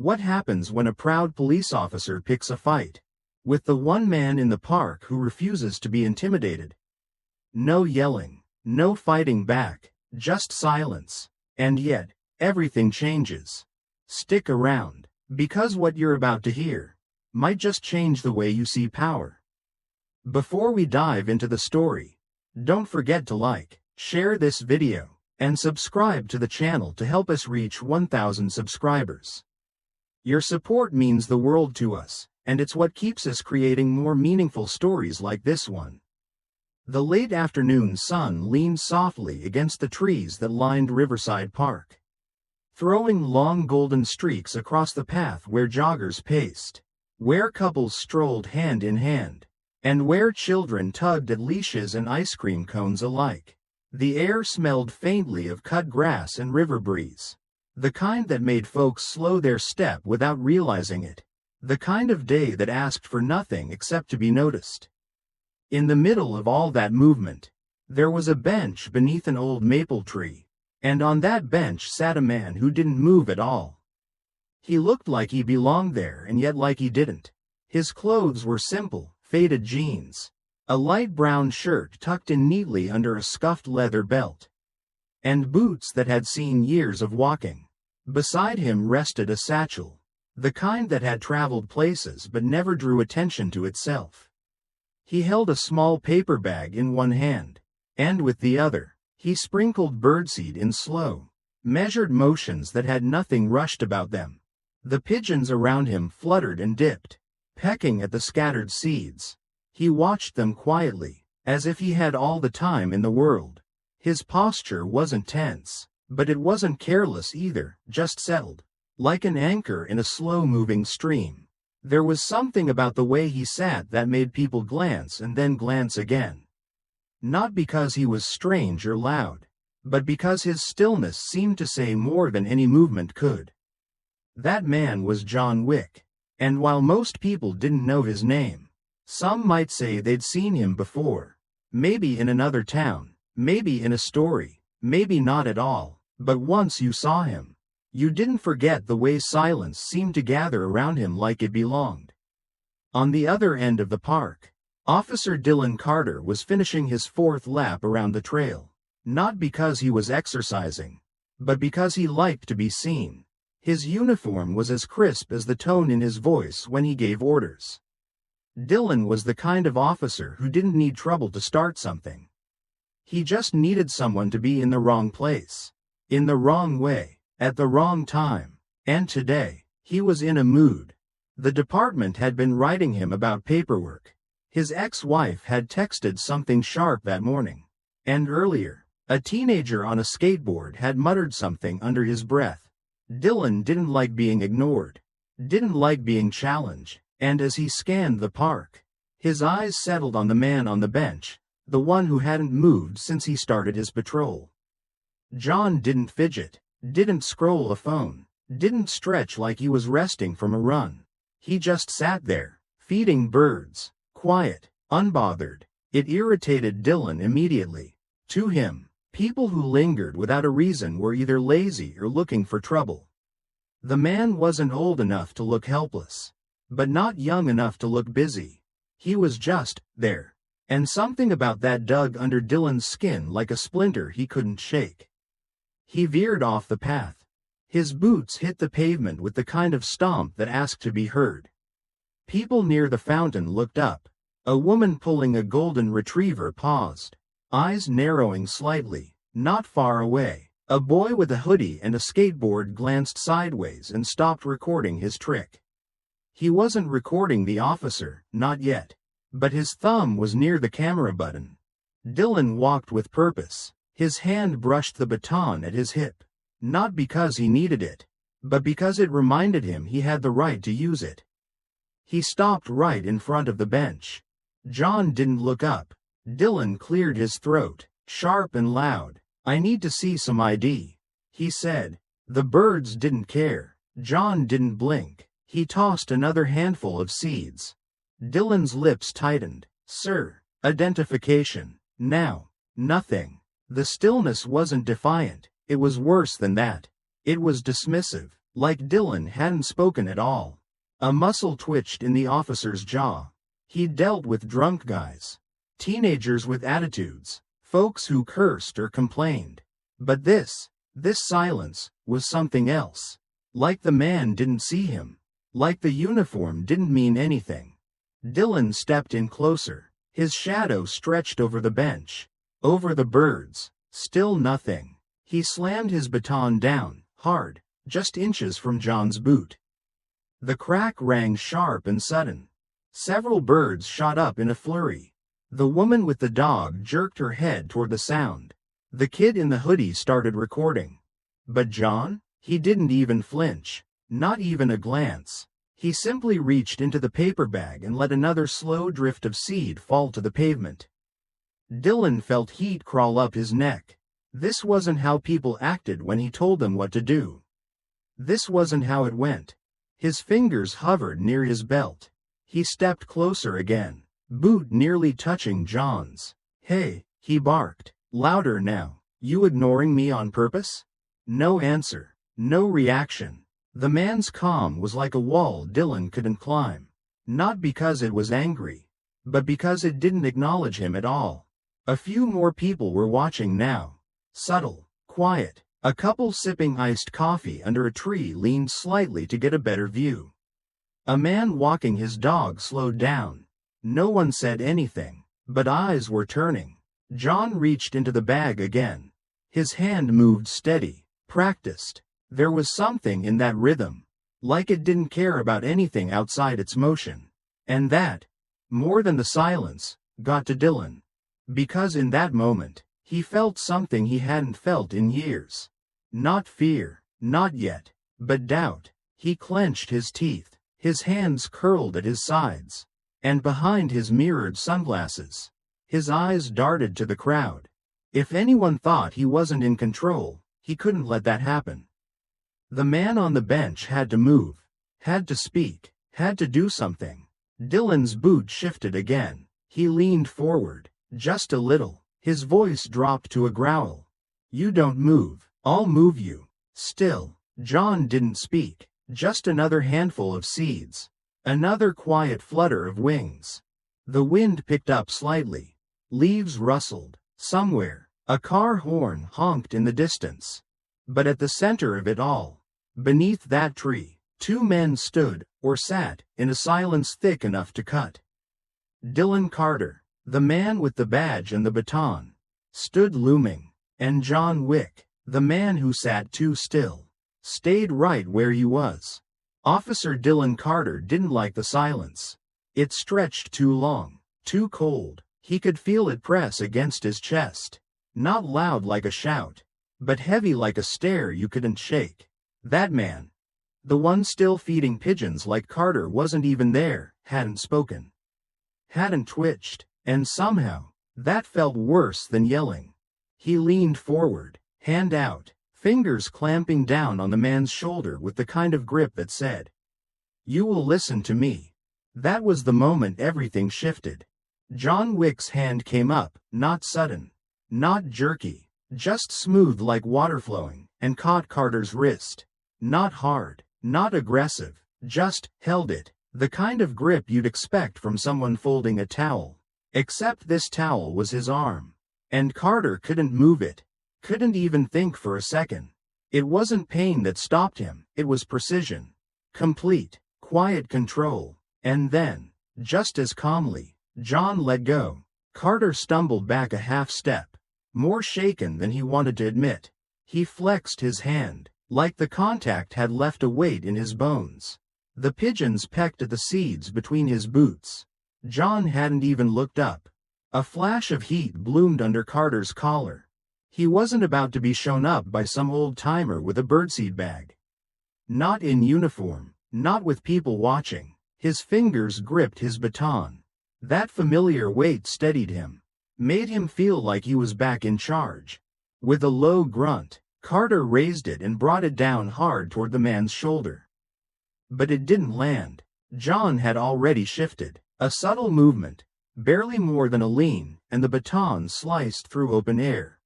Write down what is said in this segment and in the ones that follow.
What happens when a proud police officer picks a fight with the one man in the park who refuses to be intimidated? No yelling, no fighting back, just silence. And yet, everything changes. Stick around, because what you're about to hear might just change the way you see power. Before we dive into the story, don't forget to like, share this video, and subscribe to the channel to help us reach 1,000 subscribers. Your support means the world to us, and it's what keeps us creating more meaningful stories like this one. The late afternoon sun leaned softly against the trees that lined Riverside Park, throwing long golden streaks across the path where joggers paced, where couples strolled hand in hand, and where children tugged at leashes and ice cream cones alike. The air smelled faintly of cut grass and river breeze, the kind that made folks slow their step without realizing it, the kind of day that asked for nothing except to be noticed. In the middle of all that movement, there was a bench beneath an old maple tree, and on that bench sat a man who didn't move at all. He looked like he belonged there and yet like he didn't. His clothes were simple, faded jeans, a light brown shirt tucked in neatly under a scuffed leather belt, and boots that had seen years of walking. Beside him rested a satchel, the kind that had traveled places but never drew attention to itself. He held a small paper bag in one hand, and with the other, he sprinkled birdseed in slow, measured motions that had nothing rushed about them. The pigeons around him fluttered and dipped, pecking at the scattered seeds. He watched them quietly, as if he had all the time in the world. His posture wasn't tense, but it wasn't careless either, just settled, like an anchor in a slow-moving stream. There was something about the way he sat that made people glance and then glance again. Not because he was strange or loud, but because his stillness seemed to say more than any movement could. That man was John Wick. And while most people didn't know his name, some might say they'd seen him before. Maybe in another town, maybe in a story, maybe not at all. But once you saw him, you didn't forget the way silence seemed to gather around him like it belonged. On the other end of the park, Officer Dylan Carter was finishing his fourth lap around the trail. Not because he was exercising, but because he liked to be seen. His uniform was as crisp as the tone in his voice when he gave orders. Dylan was the kind of officer who didn't need trouble to start something. He just needed someone to be in the wrong place, in the wrong way, at the wrong time. And today, he was in a mood. The department had been writing him about paperwork. His ex-wife had texted something sharp that morning. And earlier, a teenager on a skateboard had muttered something under his breath. Dylan didn't like being ignored, didn't like being challenged, and as he scanned the park, his eyes settled on the man on the bench, the one who hadn't moved since he started his patrol. John didn't fidget, didn't scroll a phone, didn't stretch like he was resting from a run. He just sat there, feeding birds, quiet, unbothered. It irritated Dylan immediately. To him, people who lingered without a reason were either lazy or looking for trouble. The man wasn't old enough to look helpless, but not young enough to look busy. He was just there, and something about that dug under Dylan's skin like a splinter he couldn't shake. He veered off the path. His boots hit the pavement with the kind of stomp that asked to be heard. People near the fountain looked up. A woman pulling a golden retriever paused, eyes narrowing slightly. Not far away, a boy with a hoodie and a skateboard glanced sideways and stopped recording his trick. He wasn't recording the officer, not yet, but his thumb was near the camera button. Dylan walked with purpose. His hand brushed the baton at his hip, not because he needed it, but because it reminded him he had the right to use it. He stopped right in front of the bench. John didn't look up. Dylan cleared his throat, sharp and loud. "I need to see some ID," he said. The birds didn't care. John didn't blink. He tossed another handful of seeds. Dylan's lips tightened. "Sir, identification." "Now." "Nothing." The stillness wasn't defiant. It was worse than that. It was dismissive. Like Dylan hadn't spoken at all. A muscle twitched in the officer's jaw. He'd dealt with drunk guys, teenagers with attitudes, folks who cursed or complained. But this silence, was something else. Like the man didn't see him. Like the uniform didn't mean anything. Dylan stepped in closer. His shadow stretched over the bench, over the birds. Still nothing. He slammed his baton down, hard, just inches from John's boot. The crack rang sharp and sudden. Several birds shot up in a flurry. The woman with the dog jerked her head toward the sound. The kid in the hoodie started recording. But John? He didn't even flinch. Not even a glance. He simply reached into the paper bag and let another slow drift of seed fall to the pavement. Dylan felt heat crawl up his neck. This wasn't how people acted when he told them what to do. This wasn't how it went. His fingers hovered near his belt. He stepped closer again, boot nearly touching John's. "Hey," he barked, louder now. "You ignoring me on purpose?" No answer. No reaction. The man's calm was like a wall Dylan couldn't climb. Not because it was angry, but because it didn't acknowledge him at all. A few more people were watching now. Subtle, quiet. A couple sipping iced coffee under a tree leaned slightly to get a better view. A man walking his dog slowed down. No one said anything, but eyes were turning. John reached into the bag again. His hand moved steady, practiced. There was something in that rhythm, like it didn't care about anything outside its motion. And that, more than the silence, got to Dylan. Because in that moment, he felt something he hadn't felt in years. Not fear, not yet, but doubt. He clenched his teeth, his hands curled at his sides, and behind his mirrored sunglasses, his eyes darted to the crowd. If anyone thought he wasn't in control, he couldn't let that happen. The man on the bench had to move, had to speak, had to do something. Dylan's boot shifted again. He leaned forward, just a little. His voice dropped to a growl. "You don't move, I'll move you." Still, John didn't speak. Just another handful of seeds. Another quiet flutter of wings. The wind picked up slightly. Leaves rustled. Somewhere, a car horn honked in the distance. But at the center of it all, beneath that tree, two men stood, or sat, in a silence thick enough to cut. Dylan Carter, the man with the badge and the baton, stood looming, and John Wick, the man who sat too still, stayed right where he was. Officer Dylan Carter didn't like the silence. It stretched too long, too cold. He could feel it press against his chest. Not loud like a shout, but heavy like a stare you couldn't shake. That man, the one still feeding pigeons like Carter, wasn't even there, hadn't spoken, hadn't twitched, and somehow, that felt worse than yelling. He leaned forward, hand out, fingers clamping down on the man's shoulder with the kind of grip that said, "You will listen to me." That was the moment everything shifted. John Wick's hand came up, not sudden, not jerky, just smooth like water flowing, and caught Carter's wrist. Not hard, not aggressive, just held it, the kind of grip you'd expect from someone folding a towel. Except this towel was his arm. And Carter couldn't move it, couldn't even think for a second. It wasn't pain that stopped him, it was precision. Complete, quiet control. And then, just as calmly, John let go. Carter stumbled back a half step, more shaken than he wanted to admit. He flexed his hand, like the contact had left a weight in his bones. The pigeons pecked at the seeds between his boots. John hadn't even looked up. A flash of heat bloomed under Carter's collar. He wasn't about to be shown up by some old-timer with a birdseed bag. Not in uniform, not with people watching. His fingers gripped his baton. That familiar weight steadied him, made him feel like he was back in charge. With a low grunt, Carter raised it and brought it down hard toward the man's shoulder. But it didn't land. John had already shifted. A subtle movement, barely more than a lean, and the baton sliced through open air.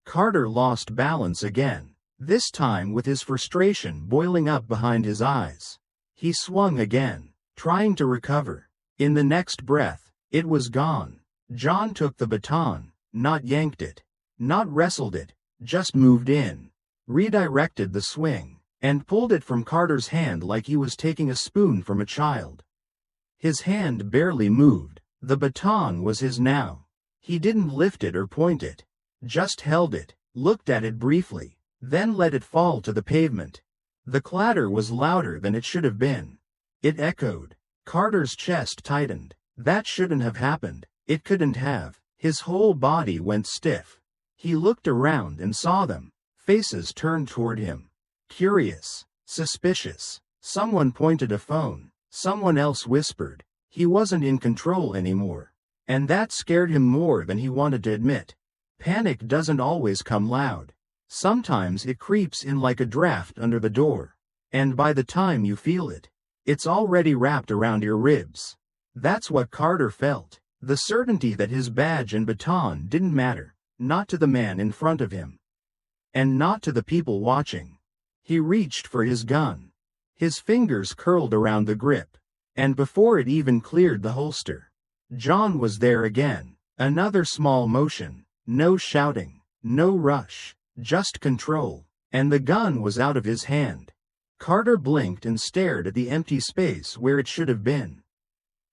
Carter lost balance again. this time with his frustration boiling up behind his eyes. He swung again, trying to recover. In the next breath, it was gone. John took the baton, not yanked it, not wrestled it, just moved in, redirected the swing, and pulled it from Carter's hand like he was taking a spoon from a child. His hand barely moved. The baton was his now. He didn't lift it or point it, just held it, looked at it briefly, then let it fall to the pavement. The clatter was louder than it should have been. It echoed. Carter's chest tightened. That shouldn't have happened. It couldn't have. His whole body went stiff. He looked around and saw them. Faces turned toward him. Curious, suspicious. Someone pointed a phone. Someone else whispered. He wasn't in control anymore. And that scared him more than he wanted to admit. Panic doesn't always come loud. Sometimes it creeps in like a draft under the door. And by the time you feel it, it's already wrapped around your ribs. That's what Carter felt. The certainty that his badge and baton didn't matter. Not to the man in front of him. And not to the people watching. He reached for his gun. His fingers curled around the grip. And before it even cleared the holster, John was there again. Another small motion. No shouting. No rush. Just control. And the gun was out of his hand. Carter blinked and stared at the empty space where it should have been.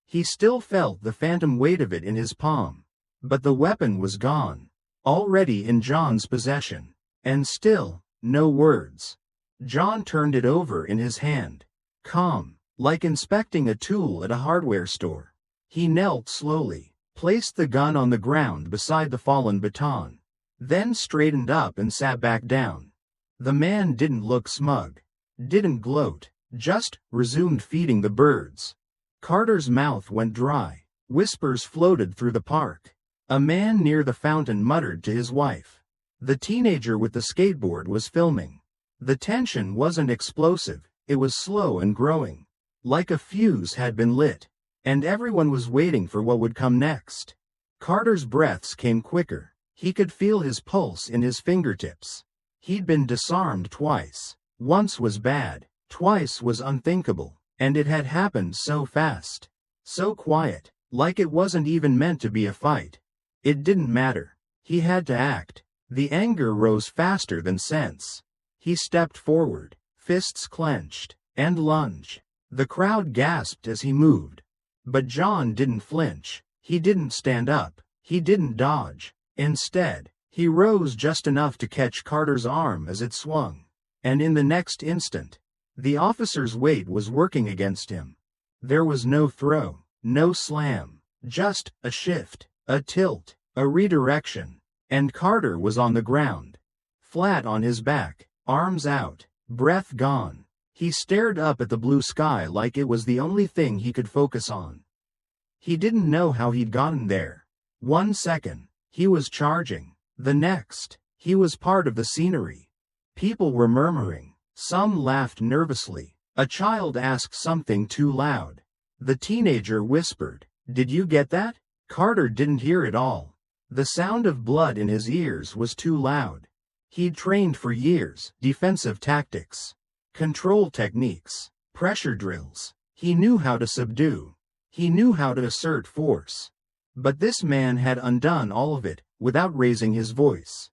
He still felt the phantom weight of it in his palm. But the weapon was gone. Already in John's possession. And still, no words. John turned it over in his hand. Calm, like inspecting a tool at a hardware store. He knelt slowly, placed the gun on the ground beside the fallen baton, then straightened up and sat back down. The man didn't look smug, didn't gloat, just resumed feeding the birds. Carter's mouth went dry. Whispers floated through the park. A man near the fountain muttered to his wife. The teenager with the skateboard was filming. The tension wasn't explosive, it was slow and growing. Like a fuse had been lit. And everyone was waiting for what would come next. Carter's breaths came quicker. He could feel his pulse in his fingertips. He'd been disarmed twice. Once was bad, twice was unthinkable, and it had happened so fast. So quiet, like it wasn't even meant to be a fight. It didn't matter. He had to act. The anger rose faster than sense. He stepped forward, fists clenched, and lunged. The crowd gasped as he moved. But John didn't flinch. He didn't stand up. He didn't dodge. Instead, he rose just enough to catch Carter's arm as it swung. And in the next instant, the officer's weight was working against him. There was no throw, no slam, just a shift, a tilt, a redirection. And Carter was on the ground, flat on his back, arms out, breath gone. He stared up at the blue sky like it was the only thing he could focus on. He didn't know how he'd gotten there. 1 second, he was charging. The next, he was part of the scenery. People were murmuring. Some laughed nervously. A child asked something too loud. The teenager whispered, "Did you get that?" Carter didn't hear it all. The sound of blood in his ears was too loud. He'd trained for years, defensive tactics, control techniques, pressure drills. He knew how to subdue. He knew how to assert force. But this man had undone all of it, without raising his voice.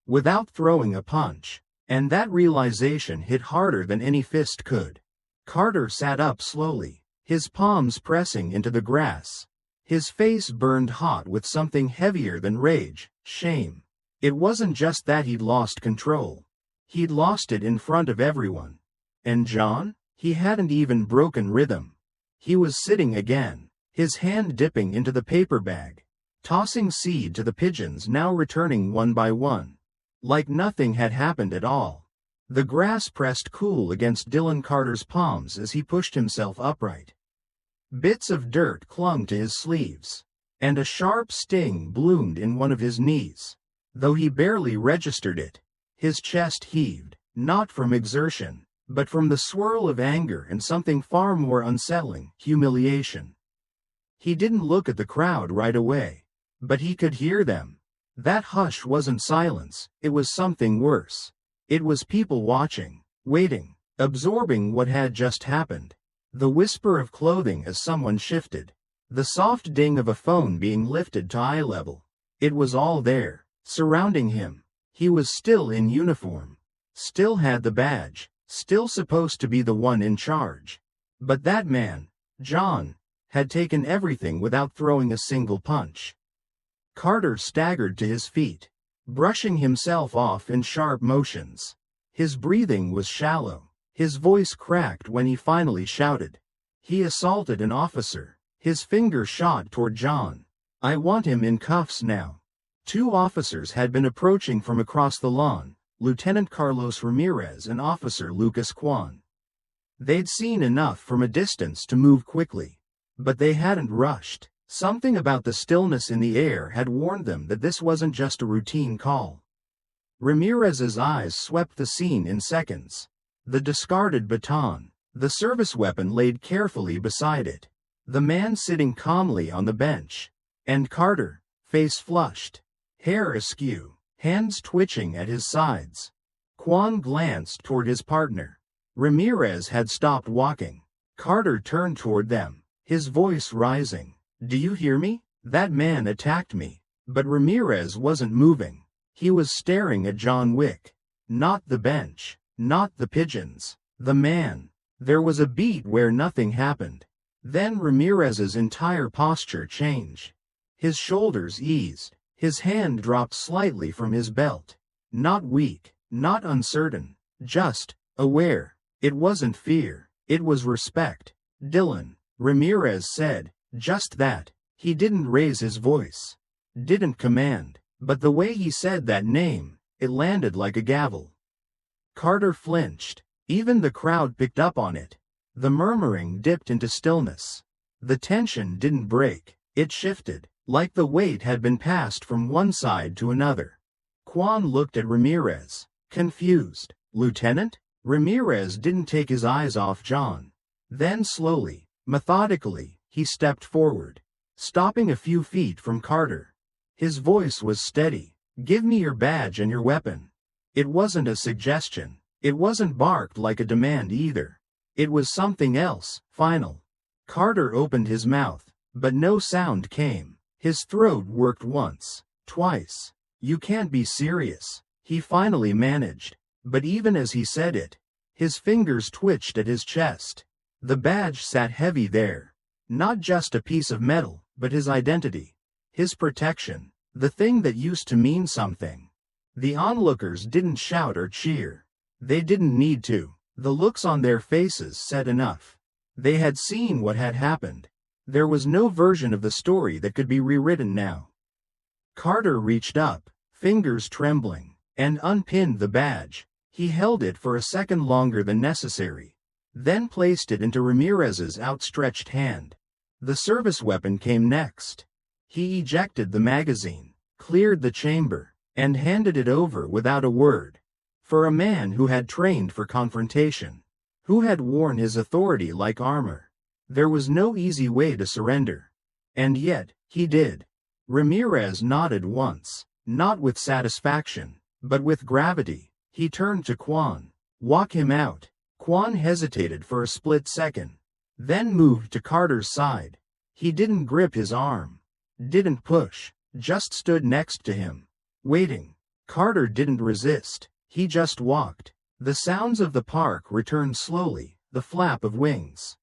Without throwing a punch. And that realization hit harder than any fist could. Carter sat up slowly, his palms pressing into the grass. His face burned hot with something heavier than rage, shame. It wasn't just that he'd lost control. He'd lost it in front of everyone. And John? He hadn't even broken rhythm. He was sitting again, his hand dipping into the paper bag, tossing seed to the pigeons now returning one by one. Like nothing had happened at all. The grass pressed cool against Dylan Carter's palms as he pushed himself upright. Bits of dirt clung to his sleeves, and a sharp sting bloomed in one of his knees. Though he barely registered it, his chest heaved, not from exertion, but from the swirl of anger and something far more unsettling, humiliation. He didn't look at the crowd right away, but he could hear them. That hush wasn't silence, it was something worse. It was people watching, waiting, absorbing what had just happened. The whisper of clothing as someone shifted. The soft ding of a phone being lifted to eye level. It was all there, surrounding him. He was still in uniform. Still had the badge. Still supposed to be the one in charge. But that man, John, had taken everything without throwing a single punch. Carter staggered to his feet, brushing himself off in sharp motions. His breathing was shallow. His voice cracked when he finally shouted. He assaulted an officer. His finger shot toward John. I want him in cuffs now. Two officers had been approaching from across the lawn, Lieutenant Carlos Ramirez and Officer Lucas Kwan. They'd seen enough from a distance to move quickly. But they hadn't rushed. Something about the stillness in the air had warned them that this wasn't just a routine call. Ramirez's eyes swept the scene in seconds. The discarded baton, the service weapon laid carefully beside it, the man sitting calmly on the bench, and Carter, face flushed, hair askew, hands twitching at his sides. Kwan glanced toward his partner. Ramirez had stopped walking. Carter turned toward them, his voice rising. Do you hear me? That man attacked me. But Ramirez wasn't moving. He was staring at John Wick. Not the bench. Not the pigeons. The man. There was a beat where nothing happened. Then Ramirez's entire posture changed. His shoulders eased. His hand dropped slightly from his belt. Not weak. Not uncertain. Just aware. It wasn't fear. It was respect. Dylan, Ramirez said. Just that. He didn't raise his voice. Didn't command. But the way he said that name, it landed like a gavel. Carter flinched. Even the crowd picked up on it. The murmuring dipped into stillness. The tension didn't break. It shifted, like the weight had been passed from one side to another. Kwan looked at Ramirez, confused. Lieutenant? Ramirez didn't take his eyes off John. Then slowly, methodically, he stepped forward, stopping a few feet from Carter. His voice was steady. Give me your badge and your weapon. It wasn't a suggestion. It wasn't barked like a demand either. It was something else, final. Carter opened his mouth, but no sound came. His throat worked once, twice. You can't be serious, he finally managed. But even as he said it, his fingers twitched at his chest. The badge sat heavy there. Not just a piece of metal, but his identity. His protection. The thing that used to mean something. The onlookers didn't shout or cheer. They didn't need to. The looks on their faces said enough. They had seen what had happened. There was no version of the story that could be rewritten now. Carter reached up, fingers trembling, and unpinned the badge. He held it for a second longer than necessary, then placed it into Ramirez's outstretched hand. The service weapon came next. He ejected the magazine, cleared the chamber, and handed it over without a word. For a man who had trained for confrontation, who had worn his authority like armor, there was no easy way to surrender. And yet, he did. Ramirez nodded once, not with satisfaction, but with gravity. He turned to Kwan. Walk him out. Kwan hesitated for a split second, then moved to Carter's side. He didn't grip his arm. Didn't push. Just stood next to him, waiting. Carter didn't resist. He just walked. The sounds of the park returned slowly, the flap of wings.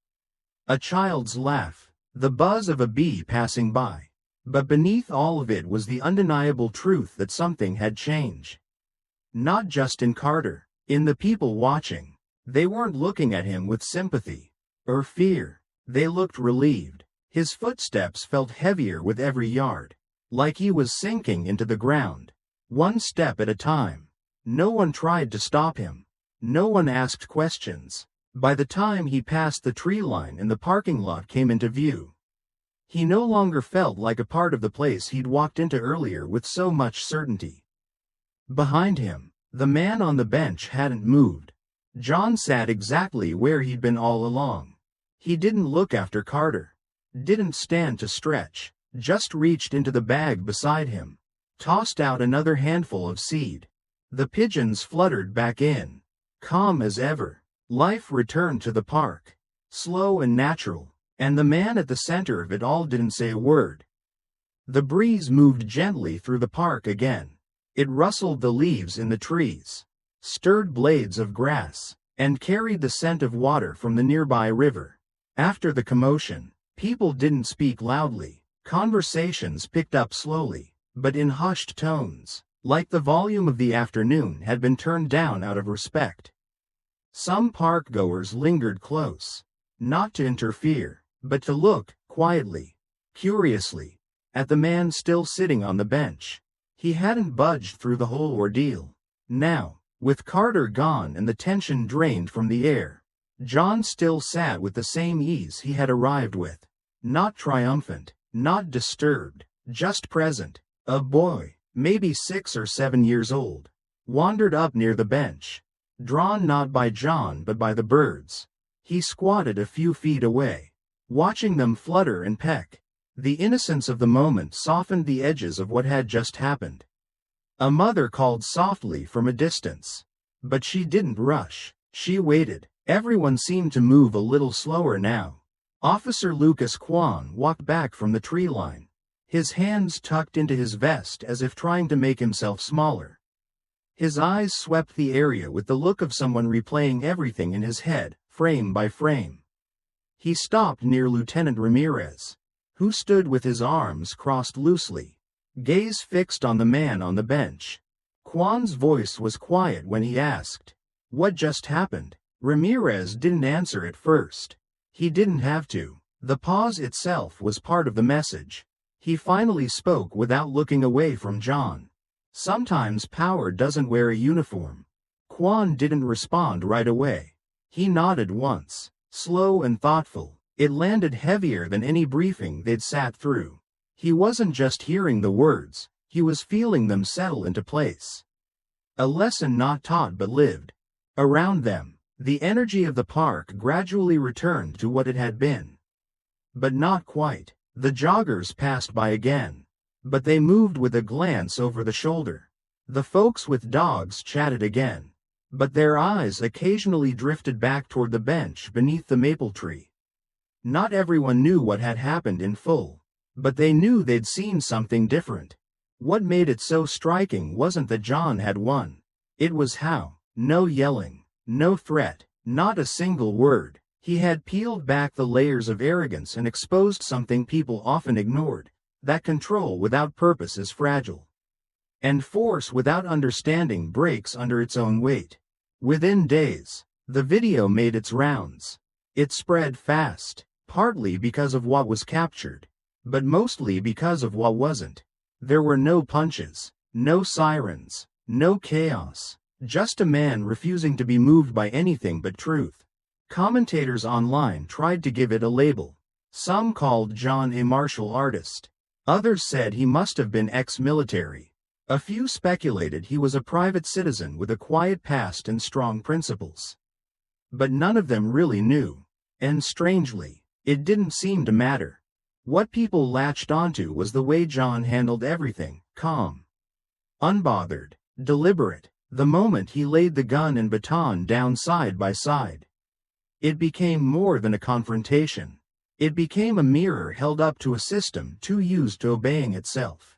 A child's laugh, the buzz of a bee passing by. But beneath all of it was the undeniable truth that something had changed. Not just in Carter, in the people watching. They weren't looking at him with sympathy or fear. They looked relieved. His footsteps felt heavier with every yard, like he was sinking into the ground, one step at a time. No one tried to stop him. No one asked questions. By the time he passed the tree line and the parking lot came into view, he no longer felt like a part of the place he'd walked into earlier with so much certainty. Behind him, the man on the bench hadn't moved. John sat exactly where he'd been all along. He didn't look after Carter. Didn't stand to stretch. Just reached into the bag beside him. Tossed out another handful of seed. The pigeons fluttered back in. Calm as ever. Life returned to the park. Slow and natural. And the man at the center of it all didn't say a word. The breeze moved gently through the park again. It rustled the leaves in the trees, stirred blades of grass, and carried the scent of water from the nearby river. After the commotion, people didn't speak loudly. Conversations picked up slowly, but in hushed tones, like the volume of the afternoon had been turned down out of respect. Some park-goers lingered close, not to interfere, but to look, quietly, curiously, at the man still sitting on the bench. He hadn't budged through the whole ordeal. Now, with Carter gone and the tension drained from the air, John still sat with the same ease he had arrived with. Not triumphant, not disturbed, just present. A boy, maybe 6 or 7 years old, wandered up near the bench, drawn not by John but by the birds. He squatted a few feet away, watching them flutter and peck. The innocence of the moment softened the edges of what had just happened. A mother called softly from a distance. But she didn't rush. She waited. Everyone seemed to move a little slower now. Officer Lucas Kwan walked back from the tree line, his hands tucked into his vest as if trying to make himself smaller. His eyes swept the area with the look of someone replaying everything in his head, frame by frame. He stopped near Lieutenant Ramirez, who stood with his arms crossed loosely, gaze fixed on the man on the bench. Kwan's voice was quiet when he asked, "What just happened?" Ramirez didn't answer at first. He didn't have to. The pause itself was part of the message. He finally spoke without looking away from John. "Sometimes power doesn't wear a uniform." Kwan didn't respond right away. He nodded once, slow and thoughtful. It landed heavier than any briefing they'd sat through. He wasn't just hearing the words, he was feeling them settle into place. A lesson not taught but lived. Around them, the energy of the park gradually returned to what it had been. But not quite. The joggers passed by again. But they moved with a glance over the shoulder. The folks with dogs chatted again. But their eyes occasionally drifted back toward the bench beneath the maple tree. Not everyone knew what had happened in full, but they knew they'd seen something different. What made it so striking wasn't that John had won. It was how, no yelling, no threat, not a single word, he had peeled back the layers of arrogance and exposed something people often ignored, that control without purpose is fragile. And force without understanding breaks under its own weight. Within days, the video made its rounds. It spread fast. Partly because of what was captured, but mostly because of what wasn't. There were no punches, no sirens, no chaos, just a man refusing to be moved by anything but truth. Commentators online tried to give it a label. Some called John a martial artist. Others said he must have been ex-military. A few speculated he was a private citizen with a quiet past and strong principles. But none of them really knew. And strangely, it didn't seem to matter. What people latched onto was the way John handled everything, calm, unbothered, deliberate. The moment he laid the gun and baton down side by side, it became more than a confrontation. It became a mirror held up to a system too used to obeying itself.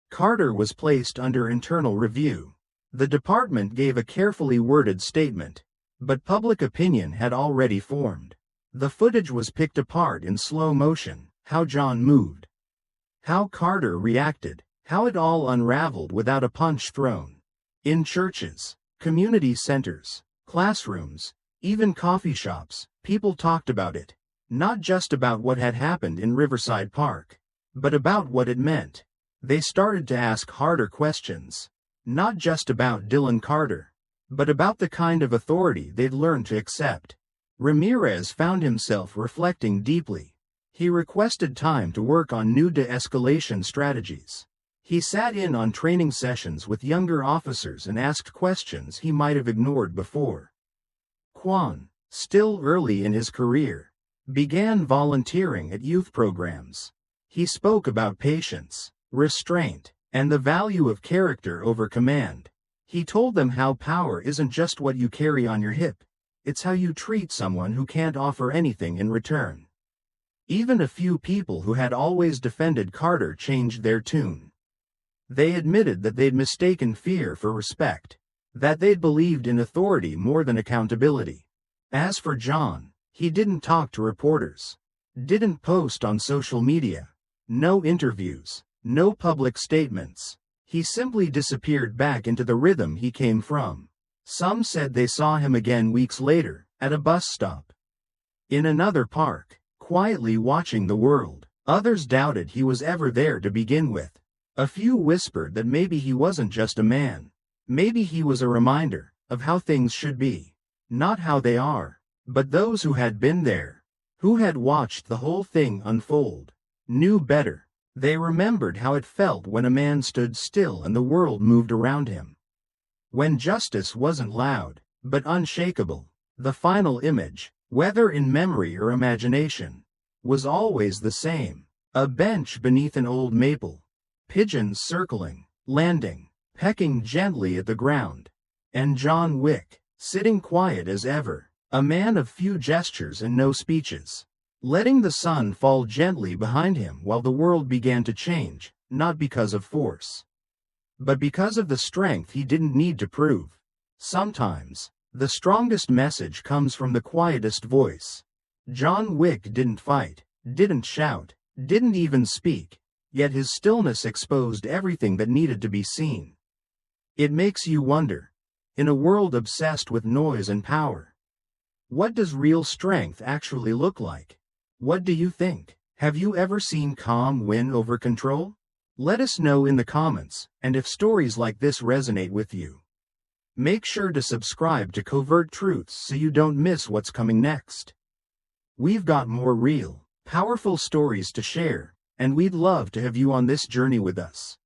Carter was placed under internal review. The department gave a carefully worded statement, but public opinion had already formed. The footage was picked apart in slow motion, how John moved, how Carter reacted, how it all unraveled without a punch thrown. In churches, community centers, classrooms, even coffee shops, people talked about it. Not just about what had happened in Riverside Park, but about what it meant. They started to ask harder questions. Not just about Dylan Carter, but about the kind of authority they'd learned to accept. Ramirez found himself reflecting deeply. He requested time to work on new de-escalation strategies. He sat in on training sessions with younger officers and asked questions he might have ignored before. Kwan, still early in his career, began volunteering at youth programs. He spoke about patience, restraint, and the value of character over command. He told them how power isn't just what you carry on your hip, it's how you treat someone who can't offer anything in return. Even a few people who had always defended Carter changed their tune. They admitted that they'd mistaken fear for respect, that they'd believed in authority more than accountability. As for John, he didn't talk to reporters, didn't post on social media, no interviews, no public statements. He simply disappeared back into the rhythm he came from. Some said they saw him again weeks later, at a bus stop, in another park, quietly watching the world. Others doubted he was ever there to begin with. A few whispered that maybe he wasn't just a man. Maybe he was a reminder of how things should be, not how they are. But those who had been there, who had watched the whole thing unfold, knew better. They remembered how it felt when a man stood still and the world moved around him. When justice wasn't loud, but unshakable. The final image, whether in memory or imagination, was always the same. A bench beneath an old maple, pigeons circling, landing, pecking gently at the ground, and John Wick, sitting quiet as ever, a man of few gestures and no speeches, letting the sun fall gently behind him while the world began to change, not because of force, but because of the strength he didn't need to prove. Sometimes, the strongest message comes from the quietest voice. John Wick didn't fight, didn't shout, didn't even speak, yet his stillness exposed everything that needed to be seen. It makes you wonder, in a world obsessed with noise and power, what does real strength actually look like? What do you think? Have you ever seen calm win over control? Let us know in the comments, and if stories like this resonate with you, make sure to subscribe to Covert Truths so you don't miss what's coming next. We've got more real, powerful stories to share, and we'd love to have you on this journey with us.